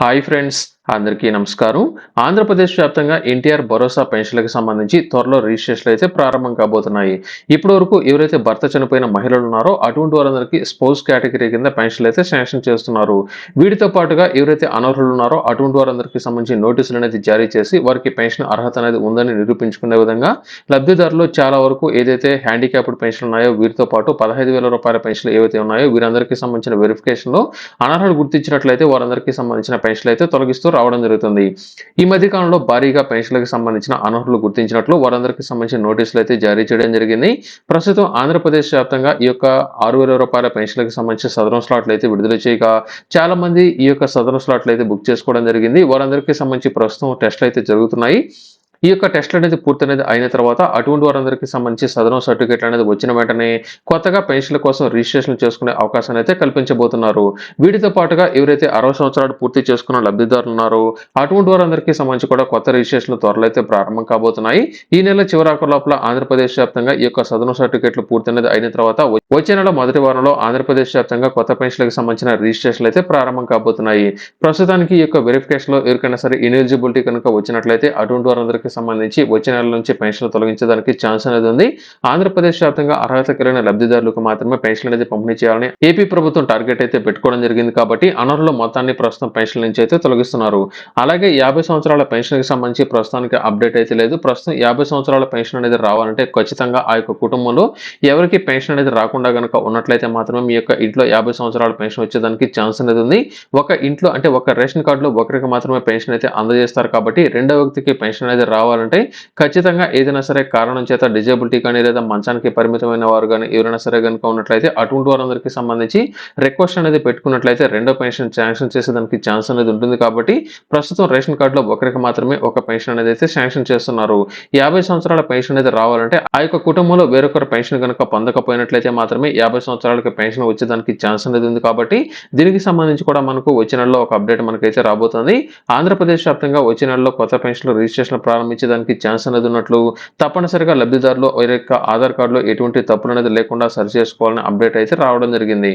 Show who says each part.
Speaker 1: Hi friends, అందరికీ నమస్కారం. ఆంధ్రప్రదేశ్ వ్యాప్తంగా ఎన్టీఆర్ భరోసా పెన్షన్‌లకు సంబంధించి త్వరలో రిజిస్ట్రేషన్‌లు అయితే ప్రారంభం కాబోతున్నాయి. ఇప్పటి వరకు ఎవరైతే భర్త చనిపోయిన మహిళలు ఉన్నారో అటువంటి వారందరికీ స్పౌస్ కేటగిరీ కింద పెన్షన్‌లు అయితే శాంక్షన్ చేస్తున్నారు. వీటితో పాటుగా ఎవరైతే అనర్హులు ఉన్నారో అటువంటి వారందరికీ సంబంధించి నోటీసులు అనేది జారీ చేసి వారికి పెన్షన్ అర్హత అనేది ఉందని నిరూపించుకునే విధంగా లబ్ధిదారులు చాలా వరకు ఏదైతే హ్యాండిక్యాప్డ్ పెన్షన్లు ఉన్నాయో వీరితో పాటు రూ. 15,000 పెన్షన్లు ఏవైతే ఉన్నాయో వీరందరికీ సంబంధించిన వెరిఫికేషన్‌లో అనర్హులు గుర్తించినట్లయితే వారందరికీ సంబంధించిన పెన్షన్లు అయితే తొలగిస్తూ రావడం జరుగుతుంది. ఈ మధ్య కాలంలో భారీగా పెన్షన్లకు సంబంధించిన అనర్హులు గుర్తించినట్లు వారందరికీ సంబంధించిన నోటీసులు అయితే జారీ చేయడం జరిగింది. ప్రస్తుతం ఆంధ్రప్రదేశ్ వ్యాప్తంగా ఈ యొక్క రూ. 6,000 పెన్షన్లకు సంబంధించిన సదరన్ స్లాట్లు అయితే విడుదల చేయగా చాలా మంది ఈ యొక్క సదరన్ స్లాట్లు అయితే బుక్ చేసుకోవడం జరిగింది. వారందరికీ సంబంధించి ప్రస్తుతం టెస్టులు అయితే జరుగుతున్నాయి. ఈ యొక్క టెస్టులు అనేది పూర్తనేది అయిన తర్వాత అటువంటి వారందరికీ సంబంధించి సదరన్ సర్టిఫికేట్ అనేది వచ్చిన వెంటనే కొత్తగా పెన్షన్ల కోసం రిజిస్ట్రేషన్ చేసుకునే అవకాశాన్ని అయితే కల్పించబోతున్నారు. వీటితో పాటుగా ఎవరైతే 60 సంవత్సరాలు పూర్తి చేసుకున్న లబ్ధిదారులు ఉన్నారో అటువంటి వారందరికీ సంబంధించి కూడా కొత్త రిజిస్ట్రేషన్లు త్వరలో అయితే ప్రారంభం కాబోతున్నాయి. ఈ నెల చివరాఖరు లోపల ఆంధ్రప్రదేశ్ వ్యాప్తంగా ఈ యొక్క సదరన్ సర్టిఫికేట్లు పూర్తనేది అయిన తర్వాత వచ్చే నెల మొదటి వారంలో ఆంధ్రప్రదేశ్ వ్యాప్తంగా కొత్త పెన్షన్లకు సంబంధించిన రిజిస్ట్రేషన్లు అయితే ప్రారంభం కాబోతున్నాయి. ప్రస్తుతానికి ఈ యొక్క వెరిఫికేషన్ లో ఎవరికైనా సరే ఇనెలిజిబిలిటీ కనుక వచ్చినట్లయితే అటువంటి వారందరికీ సంబంధించి వచ్చే నెల నుంచి పెన్షన్లు తొలగించడానికి ఛాన్స్ అనేది ఉంది. ఆంధ్రప్రదేశ్ వ్యాప్తంగా అర్హత కలిగిన లబ్ధిదారులకు మాత్రమే పెన్షన్ అనేది పంపిణీ చేయాలని ఏపీ ప్రభుత్వం టార్గెట్ అయితే పెట్టుకోవడం జరిగింది కాబట్టి అనర్హుల మొత్తాన్ని ప్రస్తుతం పెన్షన్ నుంచి అయితే తొలగిస్తున్నారు. అలాగే 50 సంవత్సరాల పెన్షన్ కి సంబంధించి ప్రస్తుతానికి అప్డేట్ అయితే లేదు. ప్రస్తుతం 50 సంవత్సరాల పెన్షన్ అనేది రావాలంటే ఖచ్చితంగా ఆ యొక్క కుటుంబంలో ఎవరికి పెన్షన్ అనేది రాకుండా గనుక ఉన్నట్లయితే మాత్రమే మీ యొక్క ఇంట్లో 50 సంవత్సరాల పెన్షన్ వచ్చేదానికి ఛాన్స్ అనేది ఉంది. ఒక ఇంట్లో అంటే ఒక రేషన్ కార్డులో ఒకరికి మాత్రమే పెన్షన్ అయితే అందజేస్తారు కాబట్టి రెండో వ్యక్తికి పెన్షన్ అనేది రావాలంటే ఖచ్చితంగా ఏదైనా సరే కారణం చేత డిజేబిలిటీ కానీ లేదా మంచానికి పరిమితమైన వారు కానీ ఎవరైనా సరే కనుక ఉన్నట్లయితే అటువంటి వారందరికీ సంబంధించి రిక్వెస్ట్ అనేది పెట్టుకున్నట్లయితే రెండో పెన్షన్ శాంక్షన్ చేసేదానికి ఛాన్స్ అనేది ఉంటుంది. కాబట్టి ప్రస్తుతం రేషన్ కార్డులో ఒకరికి మాత్రమే ఒక పెన్షన్ అనేది అయితే శాంక్షన్ చేస్తున్నారు. 50 సంవత్సరాల పెన్షన్ అనేది రావాలంటే ఆ యొక్క కుటుంబంలో వేరొకరు పెన్షన్ కనుక పొందకపోయినట్లయితే మాత్రమే 50 సంవత్సరాలకి పెన్షన్ వచ్చేదానికి ఛాన్స్ అనేది ఉంది. కాబట్టి దీనికి సంబంధించి కూడా మనకు వచ్చే నెలలో ఒక అప్డేట్ మనకైతే రాబోతుంది. ఆంధ్రప్రదేశ్ వ్యాప్తంగా వచ్చే నెలలో కొత్త పెన్షన్ రిజిస్ట్రేషన్ ప్రారంభించేదానికి ఛాన్స్ అనేది ఉన్నట్లు తప్పనిసరిగా లబ్ధిదారులు వారి యొక్క ఆధార్ కార్డులో ఎటువంటి తప్పులు అనేది లేకుండా సరి చేసుకోవాలని అప్డేట్ అయితే రావడం జరిగింది.